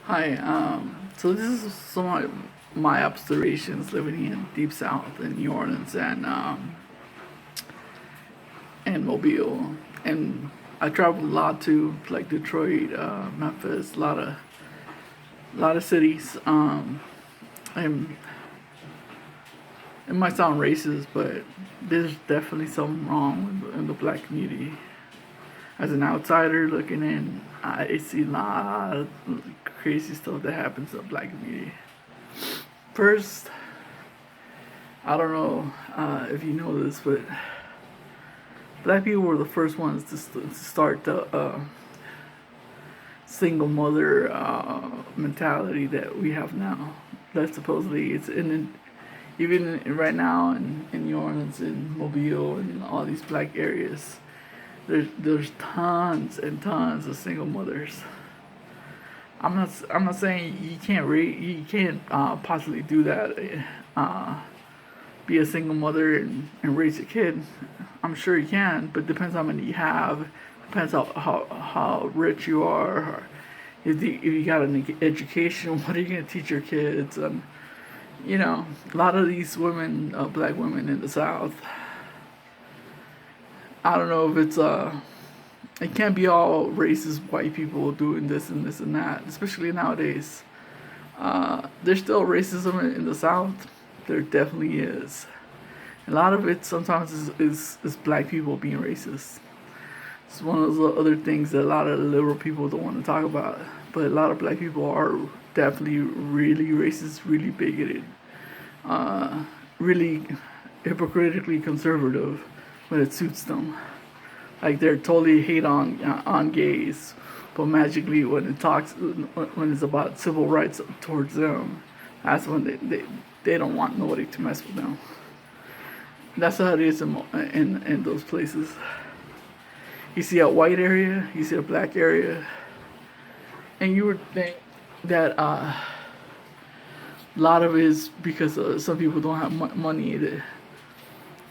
Hi, so this is some of my observations living in Deep South in New Orleans and Mobile. And I traveled a lot to like Detroit, Memphis, a lot of cities. And it might sound racist, but there's definitely something wrong in the black community. As an outsider looking in, I see a lot of crazy stuff that happens in the black community. First, I don't know if you know this, but black people were the first ones to start the single mother mentality that we have now. That supposedly it's even right now in New Orleans and Mobile and all these black areas. There's tons and tons of single mothers. I'm not saying you can't possibly do that. Be a single mother and raise a kid. I'm sure you can, but depends how many you have. Depends how rich you are. Or if you got an education, what are you gonna teach your kids? And a lot of these women, black women in the South. I don't know if it can't be all racist white people doing this and this and that, especially nowadays. There's still racism in the South. There definitely is. A lot of it sometimes is black people being racist. It's one of those other things that a lot of liberal people don't want to talk about. But a lot of black people are definitely really racist, really bigoted, really hypocritically conservative when it suits them. Like they're totally hate on gays, but magically when it's about civil rights towards them, that's when they don't want nobody to mess with them. That's how it is in those places. You see a white area, you see a black area, and you would think that a lot of it is because some people don't have money.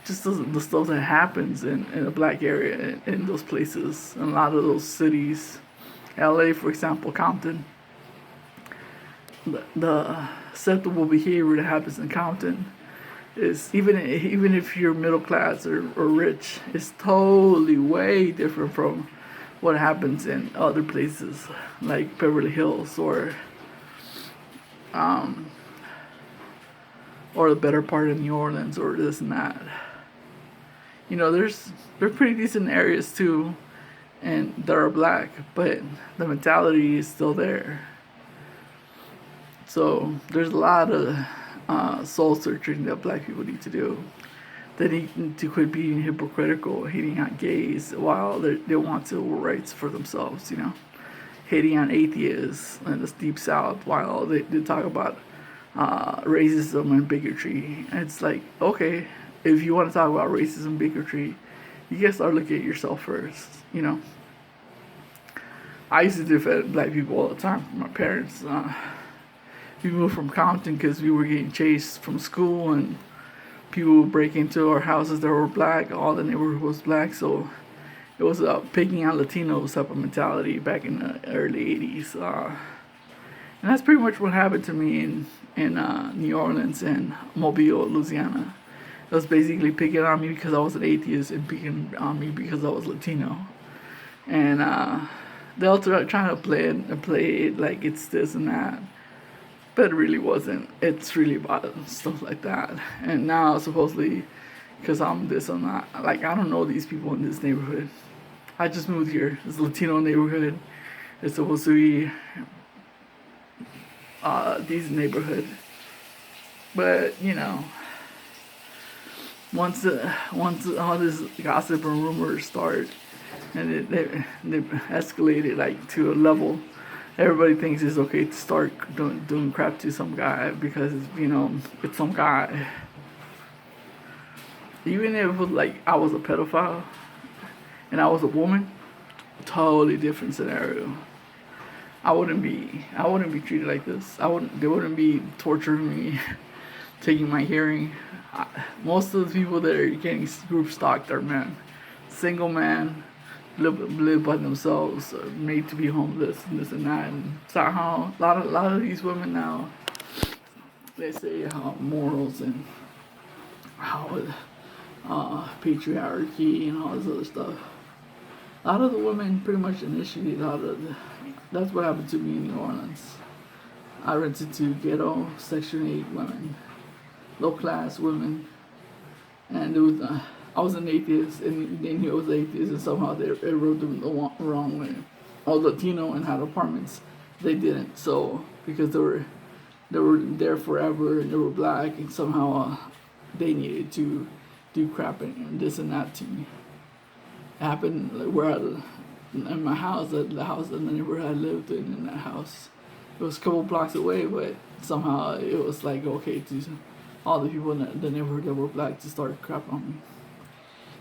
Just the stuff that happens in a black area in those places, in a lot of those cities. LA, for example, Compton. The acceptable behavior that happens in Compton is even if you're middle class or rich, it's totally way different from what happens in other places like Beverly Hills or the better part of New Orleans or this and that. They're pretty decent areas too, and that are black, but the mentality is still there. So there's a lot of soul searching that black people need to do. They need to quit being hypocritical, hating on gays while they want civil rights for themselves. Hating on atheists in the deep south while they talk about racism and bigotry. And it's like, okay, if you want to talk about racism and bigotry, you gotta start looking at yourself first. I used to defend black people all the time from my parents. We moved from Compton because we were getting chased from school and people would break into our houses that were black. All the neighborhood was black, so it was a picking out Latinos type of mentality back in the early '80s. And that's pretty much what happened to me in New Orleans and Mobile, Louisiana. It was basically picking on me because I was an atheist and picking on me because I was Latino. And they all trying to play it like it's this and that, but it really wasn't. It's really about stuff like that. And now supposedly, because I'm this, I'm not. Like I don't know these people in this neighborhood. I just moved here. It's a Latino neighborhood. It's supposed to be a decent neighborhood, but once all this gossip and rumors start, and they escalated like to a level, everybody thinks it's okay to start doing crap to some guy because it's some guy. Even if it was like I was a pedophile and I was a woman, totally different scenario. I wouldn't be treated like this. They wouldn't be torturing me, taking my hearing. Most of the people that are getting group stalked are men, single men, live by themselves, made to be homeless and this and that. And somehow a lot of these women now, they say how morals and how patriarchy and all this other stuff. A lot of the women pretty much initiate a lot of that's what happened to me in New Orleans. I rented to ghetto Section 8 women, low class women, and it was I was an atheist and they knew I was atheist, and somehow they wrote them the wrong way. All Latino and had apartments, they didn't. So because they were there forever and they were black, and somehow they needed to do crap and this and that to me. It happened like, in my house, the house in the neighborhood I lived in that house. It was a couple blocks away, but somehow it was like okay to all the people in the neighborhood that were black to start crap on me.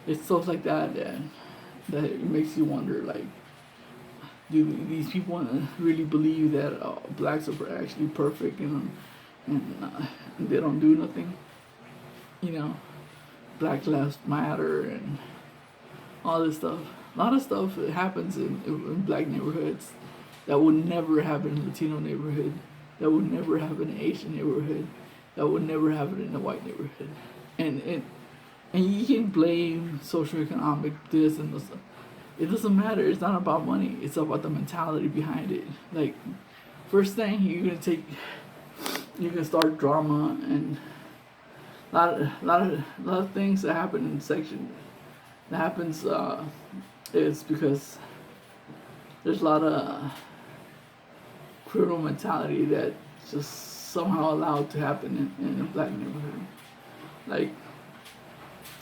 It's stuff like that it makes you wonder, like, do these people really believe that blacks are actually perfect and they don't do nothing? You know, Black Lives Matter and all this stuff. A lot of stuff that happens in black neighborhoods that would never happen in a Latino neighborhood, that would never happen in an Asian neighborhood, that would never happen in a white neighborhood. And you can blame socioeconomic this and this. It doesn't matter. It's not about money. It's about the mentality behind it. Like, first thing you're gonna start drama and a lot of things that happen in section that happens is because there's a lot of criminal mentality that just somehow allowed to happen in a black neighborhood. Like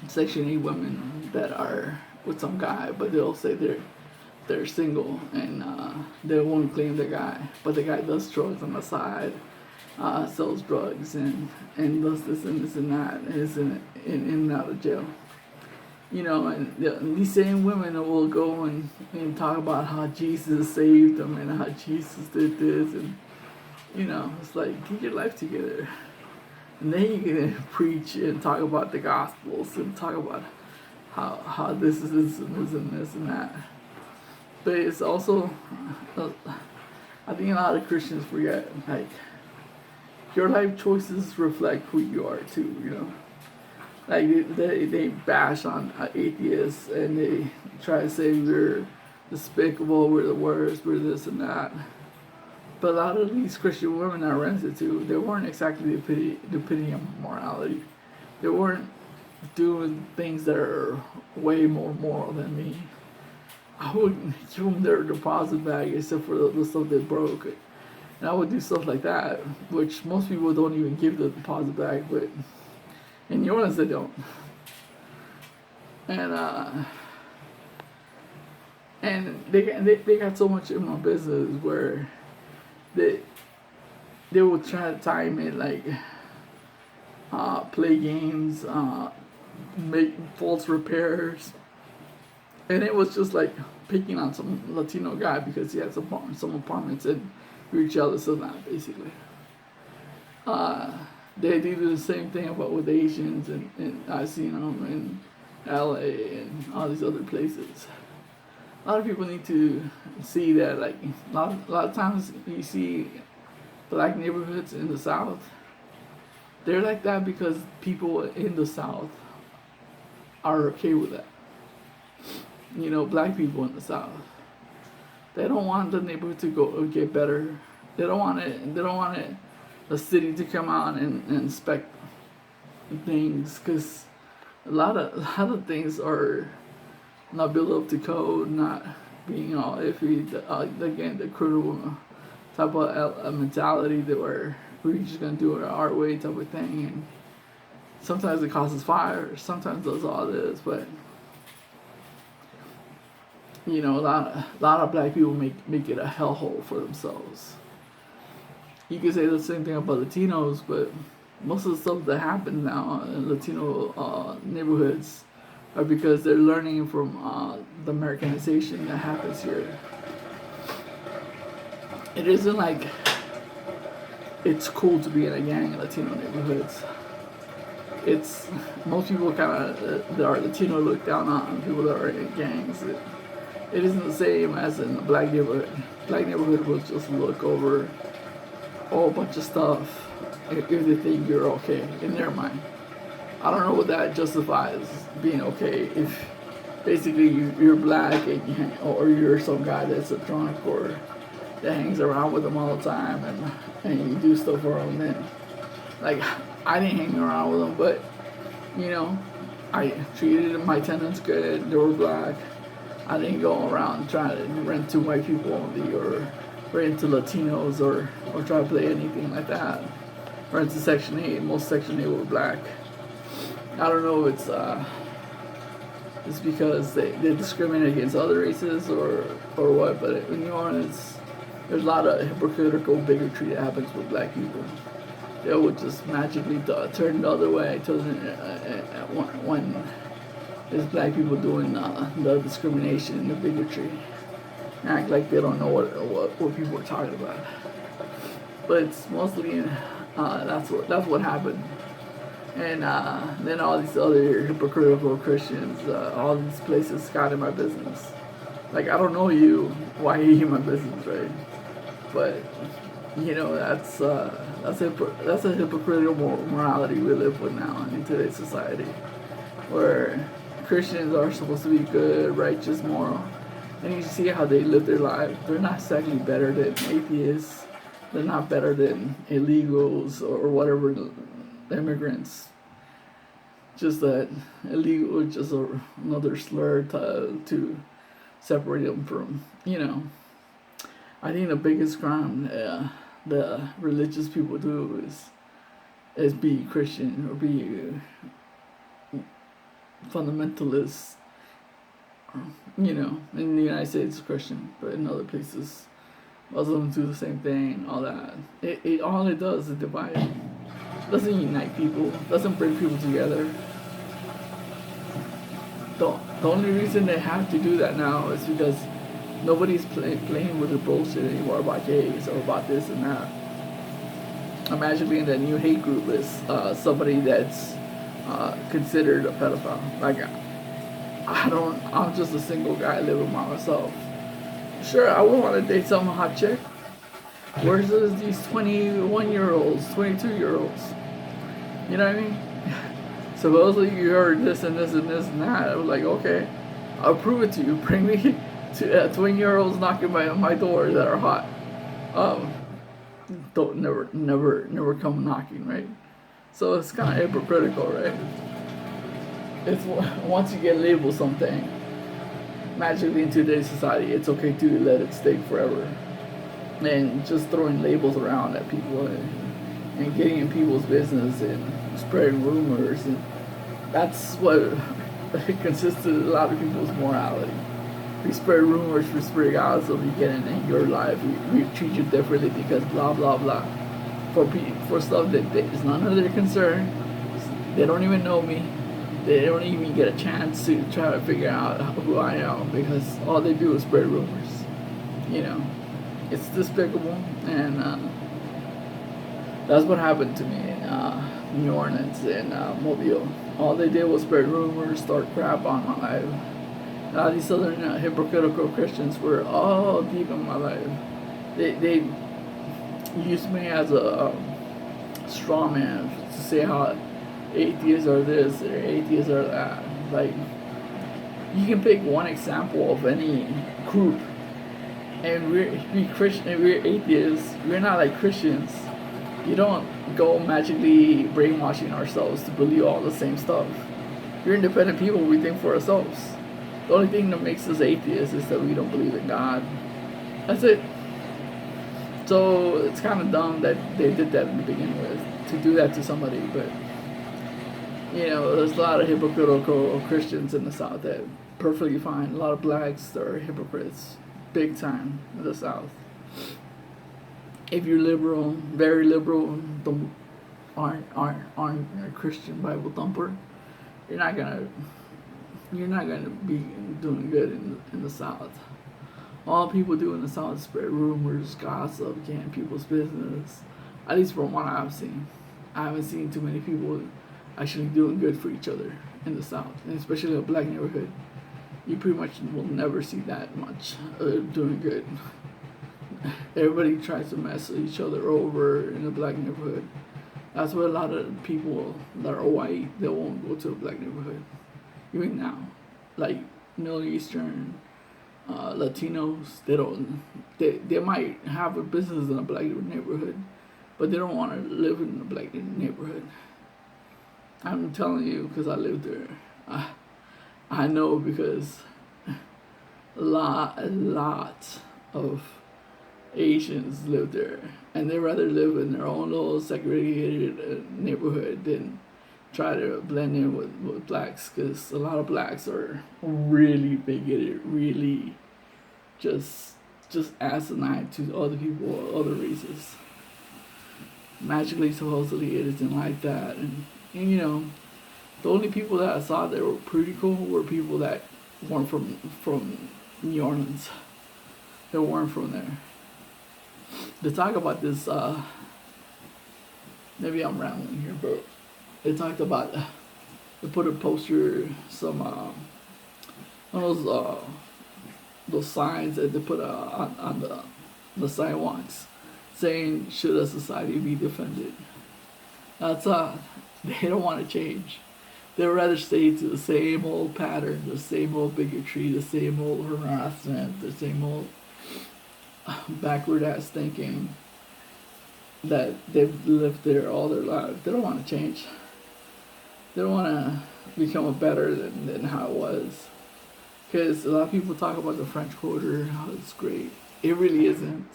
Section 8 women that are with some guy, but they'll say they're single and they won't claim the guy, but the guy does drugs on the side, sells drugs and does this and this and that, and is in and out of jail. You know, and these same women will go and talk about how Jesus saved them and how Jesus did this, and you know, it's like, get your life together. And then you can preach and talk about the Gospels and talk about how this is this and this and this and that. But it's also, I think a lot of Christians forget, like, your life choices reflect who you are too, you know. Like, they bash on atheists and they try to say we're despicable, we're the worst, we're this and that. But a lot of these Christian women I rented to, they weren't exactly the epitome of morality. They weren't doing things that are way more moral than me. I would give them their deposit bag except for the stuff they broke. And I would do stuff like that, which most people don't even give the deposit bag, but in New Orleans they don't. And they got so much in my business where they would try to time it, like play games, make false repairs, and it was just like picking on some Latino guy because he had some apartments and we were jealous of that, basically. They do the same thing about with Asians, and I seen them in LA and all these other places. A lot of people need to see that, like, a lot of times you see black neighborhoods in the South, they're like that because people in the South are okay with that. You know, black people in the South, they don't want the neighborhood to get better. They don't want the city to come out and inspect things, because a lot of things are not built up to code, not being all iffy. Again, the criminal type of mentality that we're just gonna do it our way type of thing, and sometimes it causes fire, sometimes does all this, but you know, a lot of black people make it a hellhole for themselves. You can say the same thing about Latinos, but most of the stuff that happens now in Latino neighborhoods are because they're learning from the Americanization that happens here. It isn't like it's cool to be in a gang in Latino neighborhoods. It's, most people kind of that are Latino look down on people that are in gangs. It isn't the same as in the black neighborhood. Black neighborhood will just look over a whole bunch of stuff if they think you're okay in their mind. I don't know what that justifies being okay if basically you're black or you're some guy that's a drunk or that hangs around with them all the time and you do stuff for them. Then, like, I didn't hang around with them, but you know, I treated my tenants good. They were black. I didn't go around trying to rent to white people only or rent to Latinos or try to play anything like that. Rent to Section 8. Most Section 8 were black. I don't know if it's because they discriminate against other races or what, but in New Orleans, there's a lot of hypocritical bigotry that happens with black people. They would just magically turn the other way when there's black people doing the discrimination and the bigotry. Act like they don't know what people are talking about. But it's mostly that's what happened. And then all these other hypocritical Christians, all these places got in my business. Like, I don't know you, why are you in my business, right? But you know, that's a hypocritical morality we live with now in today's society, where Christians are supposed to be good, righteous, moral, and you see how they live their lives. They're not exactly better than atheists. They're not better than illegals or whatever, immigrants. Just that illegal is just another slur to separate them from, you know. I think the biggest crime the religious people do is be Christian or be fundamentalists. You know, in the United States, Christian, but in other places, Muslims do the same thing. All that. All it does is divide. It doesn't unite people. Doesn't bring people together. The only reason they have to do that now is because nobody's playing with the bullshit anymore about gays or about this and that. Imagine being that new hate group is somebody that's considered a pedophile. Like, I'm just a single guy living by myself. Sure, I would want to date some hot chick. Where's these 21-year-olds, 22-year-olds? You know what I mean? Supposedly you heard this and this and this and that. I was like, okay, I'll prove it to you. Bring me to 20-year-olds knocking by my door that are hot. Don't never come knocking, right? So it's kind of hypocritical, right? It's once you get labeled something, magically in today's society, it's okay to let it stay forever. And just throwing labels around at people and getting in people's business and spreading rumors, and that's what consists of a lot of people's morality. We spread rumors, we spread gossip, you get in your life, we treat you differently because blah blah blah. For stuff that is none of their concern. They don't even know me. They don't even get a chance to try to figure out who I am because all they do is spread rumors. You know, it's despicable, and that's what happened to me in New Orleans and Mobile. All they did was spread rumors, start crap on my life. These other hypocritical Christians were all deep in my life. They used me as a straw man to say how atheists are this or atheists are that. Like, you can pick one example of any group, and we're Christian, and we're atheists. We're not like Christians. You don't go magically brainwashing ourselves to believe all the same stuff. We're independent people. We think for ourselves. The only thing that makes us atheists is that we don't believe in God. That's it. So it's kind of dumb that they did that to begin with, to do that to somebody. But you know, there's a lot of hypocritical Christians in the South that perfectly fine. A lot of blacks that are hypocrites, big time in the South. If you're liberal, very liberal, aren't a Christian Bible thumper, you're not gonna be doing good in the South. All people do in the South is spread rumors, gossip, get in people's business. At least from what I've seen, I haven't seen too many people actually doing good for each other in the South, and especially a black neighborhood. you pretty much will never see that much doing good. Everybody tries to mess each other over in a black neighborhood. That's why a lot of people that are white, they won't go to a black neighborhood. Even now, like Middle Eastern, Latinos, they don't. They might have a business in a black neighborhood, but they don't want to live in a black neighborhood. I'm telling you because I lived there. I know because a lot of Asians live there, and they rather live in their own little segregated neighborhood than try to blend in with blacks. Because a lot of blacks are really bigoted, really just asinine to other people, other races. Magically, supposedly, it isn't like that, and you know, the only people that I saw that were pretty cool were people that weren't from New Orleans. They weren't from there. They talk about this. Maybe I'm rambling here, but they talked about. They put a poster, some one of those signs that they put on the sidewalks, saying, "Should a society be defended?" That's they don't want to change. They'd rather stay to the same old pattern, the same old bigotry, the same old harassment, the same old backward ass thinking that they've lived there all their lives. They don't want to change. They don't want to become a better than how it was. Because a lot of people talk about the French Quarter, how it's great. It really isn't.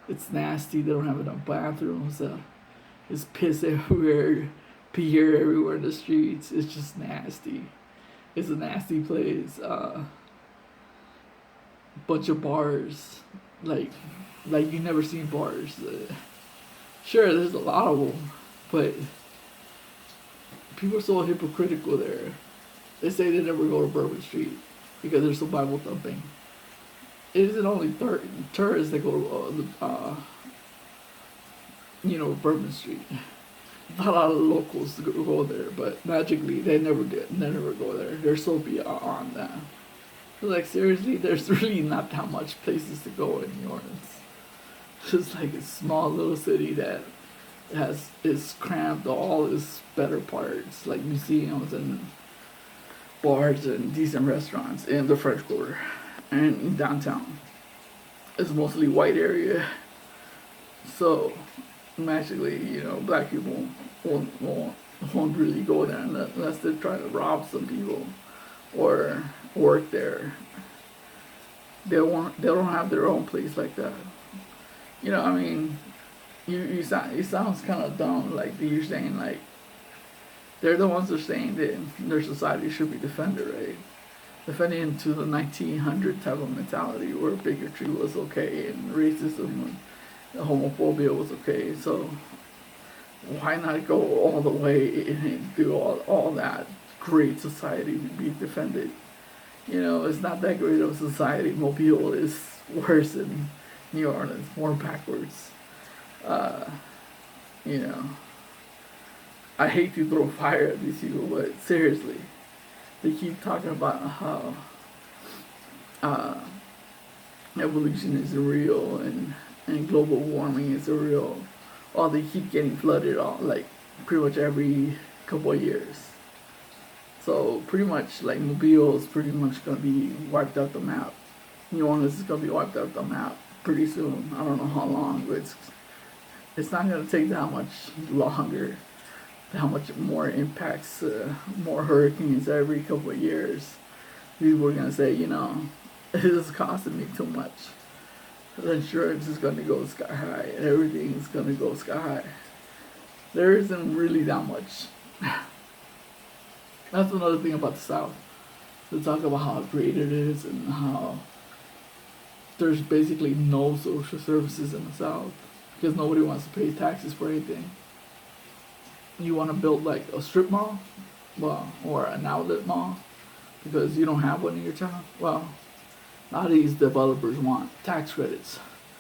It's nasty. They don't have enough bathrooms. There's piss everywhere, beer everywhere in the streets. It's just nasty. It's a nasty place. Bunch of bars, like you never seen bars. Sure, there's a lot of them, but people are so hypocritical there. They say they never go to Bourbon Street because there's some Bible thumping. It isn't only tourists that go to Bourbon Street. Not a lot of locals go there, but magically they never did. They never go there. They're so beyond that. Like seriously, there's really not that much places to go in New Orleans. It's like a small little city that is cramped all its better parts, like museums and bars and decent restaurants in the French Quarter and in downtown. It's mostly white area, so magically, black people won't really go there unless they're trying to rob some people or work there. They don't have their own place like that. I mean, it sounds kind of dumb, like you're saying, like they're the ones that are saying that their society should be defended, right? Defending into the 1900 type of mentality where bigotry was okay and racism and homophobia was okay. So why not go all the way and do all that great society to be defended? It's not that great of a society. Mobile is worse than New Orleans, more backwards. I hate to throw fire at these people, but seriously, they keep talking about how evolution is real and global warming is real. Or they keep getting flooded like pretty much every couple of years. So pretty much like Mobile is pretty much gonna be wiped out the map. New Orleans is gonna be wiped out the map pretty soon. I don't know how long, but it's not gonna take that much longer. How much more impacts, more hurricanes every couple of years. People are gonna say, this is costing me too much. The insurance is gonna go sky high, and everything's gonna go sky high. There isn't really that much. That's another thing about the South. They talk about how great it is and how there's basically no social services in the South because nobody wants to pay taxes for anything. You want to build like a strip mall, or an outlet mall because you don't have one in your town. Well, now these developers want tax credits.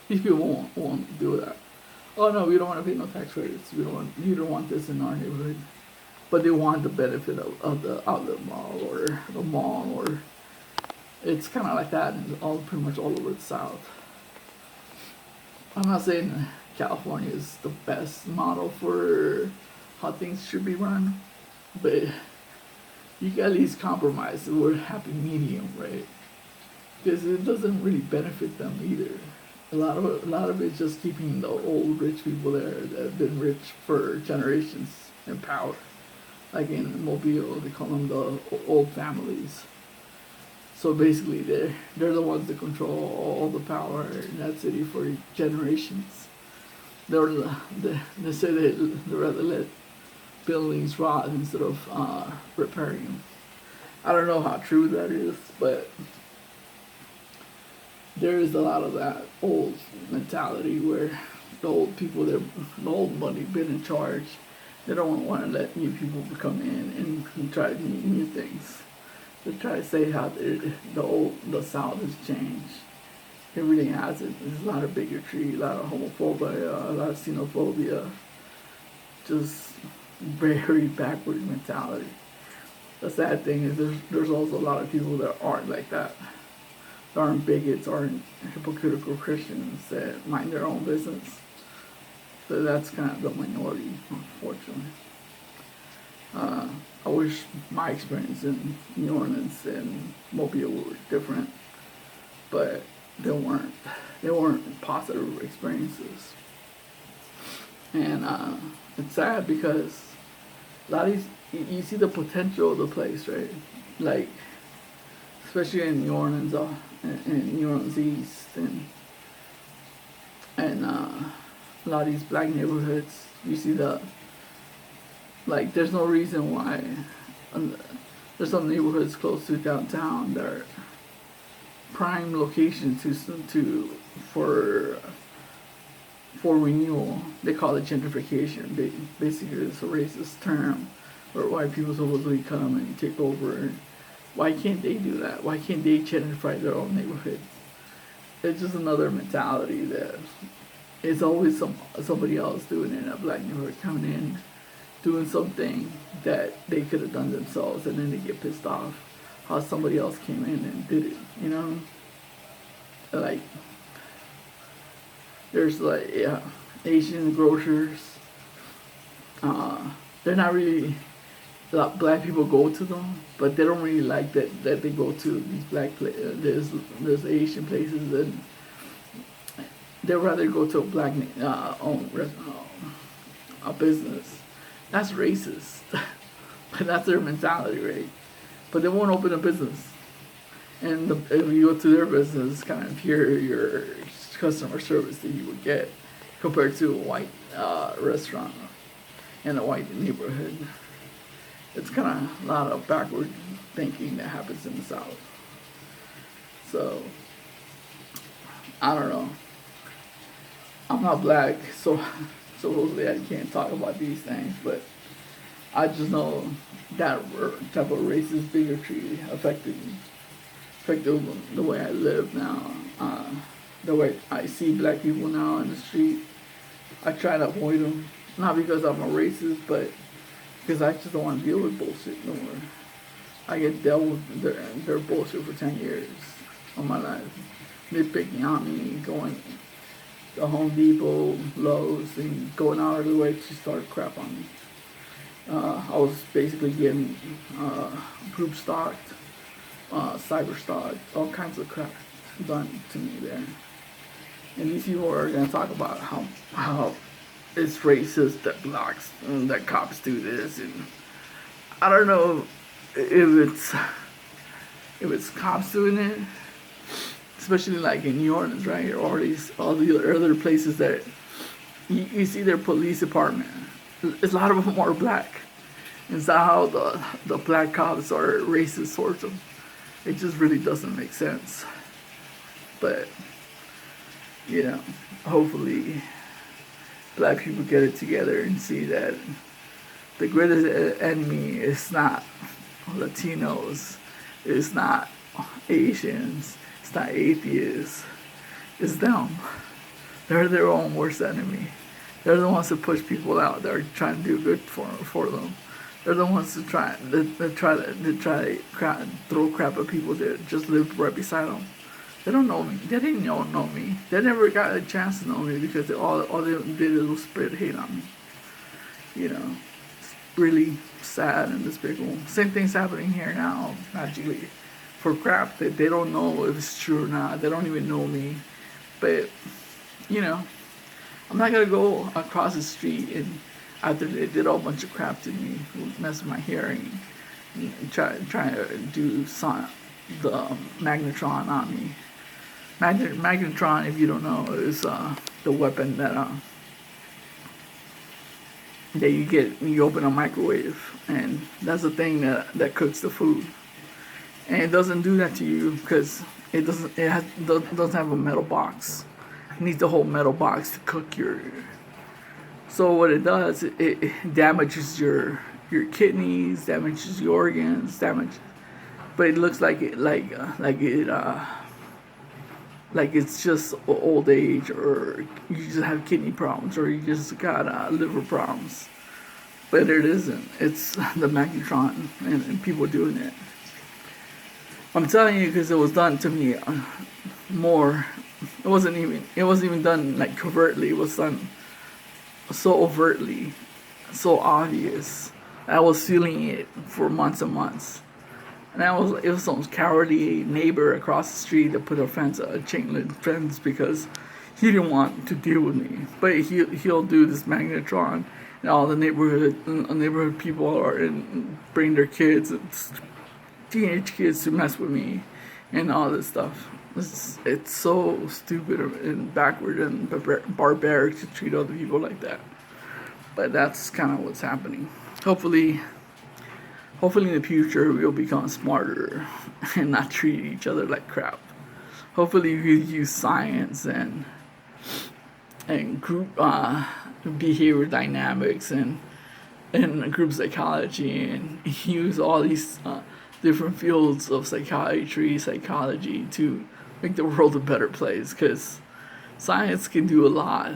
These people won't do that. Oh no, we don't want to pay no tax credits. You don't want this in our neighborhood. But they want the benefit of the outlet mall or the mall or It's kind of like that in all pretty much all over the South. I'm not saying California is the best model for how things should be run, but you can at least compromise. We're a happy medium, right? Because it doesn't really benefit them either. A lot of it's just keeping the old rich people there that have been rich for generations in power. Like in Mobile, they call them the old families. So basically, they're the ones that control all the power in that city for generations. They say they rather let buildings rot instead of repairing them. I don't know how true that is, but there is a lot of that old mentality where the old people, the old money, been in charge. They don't want to let new people come in and try new things. They try to say how the South has changed. It really hasn't. There's a lot of bigotry, a lot of homophobia, a lot of xenophobia. Just very backward mentality. The sad thing is there's also a lot of people that aren't like that. That aren't bigots, aren't hypocritical Christians that mind their own business. So that's kind of the minority, unfortunately. I wish my experience in New Orleans and Mobile were different, but they weren't. They weren't positive experiences, and it's sad because a lot of these, you see the potential of the place, right? Like especially in New Orleans, in New Orleans East, and a lot of these black neighborhoods. You see there's no reason why. There's some neighborhoods close to downtown that are prime locations for renewal. They call it gentrification. Basically, it's a racist term where white people supposedly come and take over. Why can't they do that? Why can't they gentrify their own neighborhood? It's just another mentality that it's always somebody else doing it. A black neighborhood coming in, doing something that they could have done themselves, and then they get pissed off how somebody else came in and did it. You know, like there's Asian grocers. They're not really. Black people go to them, but they don't really like that they go to these there's Asian places, and they'd rather go to a black owned a business. That's racist, but that's their mentality, right? But they won't open a business, and if you go to their business, it's kind of inferior customer service that you would get compared to a white restaurant in a white neighborhood. It's kind of a lot of backward thinking that happens in the South. So, I don't know. I'm not black, so supposedly I can't talk about these things, but I just know that type of racist bigotry affected the way I live now. The way I see black people now in the street, I try to avoid them. Not because I'm a racist, but because I just don't want to deal with bullshit no more. I get dealt with their bullshit for 10 years of my life. Nitpicking on me, going to Home Depot, Lowe's, and going out of the way to start crap on me. I was basically getting group stocked, cyber stocked, all kinds of crap done to me there. And these people are going to talk about how it's racist that blacks and that cops do this, and I don't know if it's cops doing it, especially like in New Orleans, right, or all the other places that you see their police department. A lot of them are black. It's not how the black cops are racist towards them. It just really doesn't make sense. But hopefully black people get it together and see that the greatest enemy is not Latinos, it's not Asians, it's not atheists, it's them. They're their own worst enemy. They're the ones that push people out. They're trying to do good for them. They're the ones that throw crap at people that just live right beside them. They don't know me. They didn't know me. They never got a chance to know me because all they did was spread hate on me. You know, it's really sad and despicable. Same thing's happening here now, magically, for crap that they don't know if it's true or not. They don't even know me. But, you know, I'm not gonna go across the street and after they did a bunch of crap to me, mess with my hearing, and try to do the magnetron on me. Magnetron, if you don't know, is the weapon that you open a microwave, and that's the thing that cooks the food. And it doesn't do that to you because doesn't have a metal box. It needs the whole metal box to cook your. So what it does, it damages your kidneys, damages your organs, but it looks like it's just old age, or you just have kidney problems, or you just got liver problems. But it isn't. It's the magnetron and people doing it. I'm telling you because it was done to me more. It wasn't even done like covertly. It was done so overtly, so obvious. I was feeling it for months and months. And it was some cowardly neighbor across the street that put a chain link fence because he didn't want to deal with me. But he'll do this magnetron, and all the neighborhood people bring their kids, teenage kids, to mess with me, and all this stuff. It's so stupid and backward and barbaric to treat other people like that. But that's kind of what's happening. Hopefully in the future we'll become smarter and not treat each other like crap. Hopefully we use science and group behavior dynamics and group psychology, and use all these different fields of psychology to make the world a better place, because science can do a lot.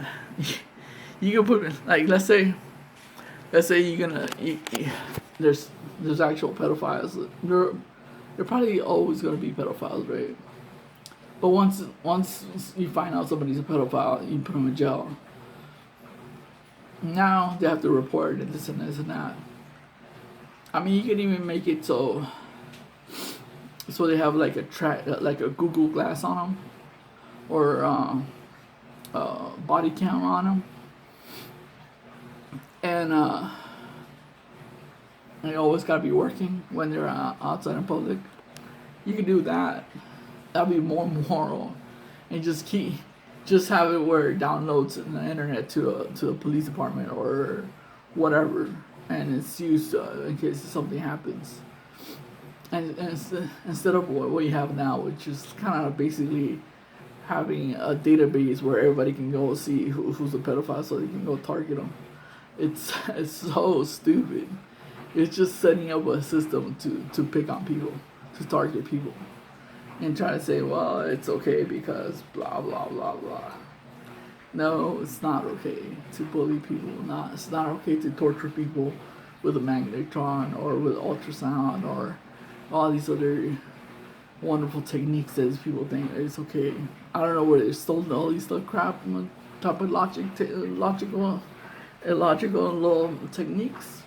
You can put, like, let's say you're gonna there's actual pedophiles. There probably always gonna be pedophiles, right? But once you find out somebody's a pedophile, you put them in jail. Now they have to report it, this and this and that. I mean, you can even make it so they have like a Google Glass on them, or body cam on them, and they always gotta be working when they're outside in public. You can do that. That'd be more moral, and just have it where it downloads in the internet to a police department or whatever, and it's used in case something happens. And instead of what you have now, which is kind of basically having a database where everybody can go see who's a pedophile so they can go target them. It's so stupid. It's just setting up a system to pick on people, to target people, and try to say, well, it's okay because blah blah blah blah. No, it's not okay to bully people. It's not okay to torture people with a magnetron or with ultrasound or all these other wonderful techniques that people think it's okay. I don't know where they stole all these stuff crap on top of illogical little techniques.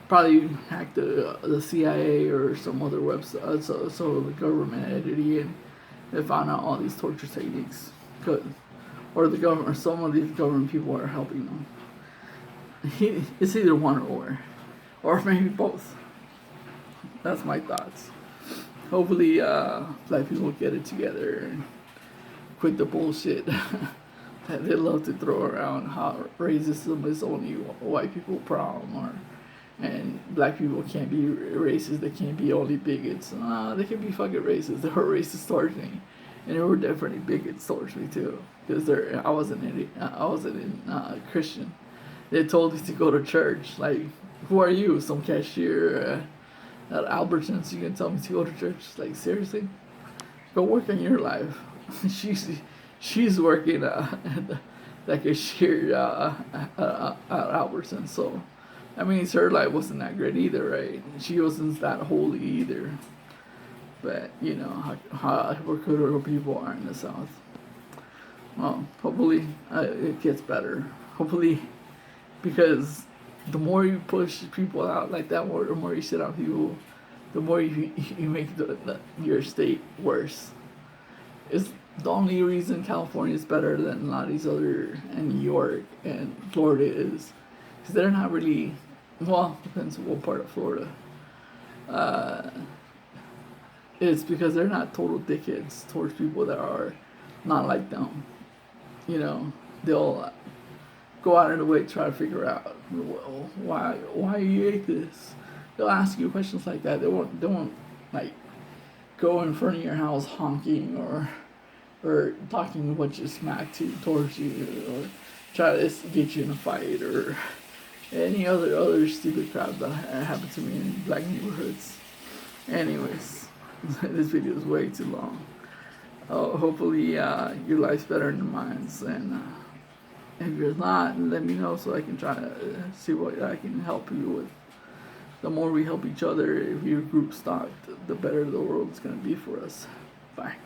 Probably hacked the CIA or some other website, so the government entity, and they found out all these torture techniques. Or the government, or some of these government people are helping them. It's either one or maybe both. That's my thoughts. Hopefully, black people get it together and quit the bullshit that they love to throw around. How racism is only white people problem, and black people can't be racist. They can't be only bigots. They can be fucking racist. They were racist towards me, and they were definitely bigots towards me too. Because I wasn't Christian. They told me to go to church. Like, who are you? Some cashier at Albertsons? You can tell me to go to church? Like, seriously? Go work on your life. she's working at the cashier at Albertsons. So I mean, her life wasn't that great either, right? She wasn't that holy either. But you know how hypocritical people are in the South. Well, hopefully it gets better. Hopefully, because the more you push people out like that, the more you shit out people, the more you make your state worse. It's the only reason California is better than a lot of these other, and New York and Florida is because they're not really, well, depends on what part of Florida. Uh, it's because they're not total dickheads towards people that are not like them. You know, they'll go out of the way to try to figure out, well, why you ate this. They'll ask you questions like that. They won't like go in front of your house honking or talking a bunch of smack towards you, or try to get you in a fight, or any other stupid crap that happened to me in black neighborhoods. Anyways, this video is way too long. Hopefully your life's better than mine's, and if you're not, let me know so I can try to see what I can help you with. The more we help each other, if your group's stocked, the better the world's gonna be for us. Bye.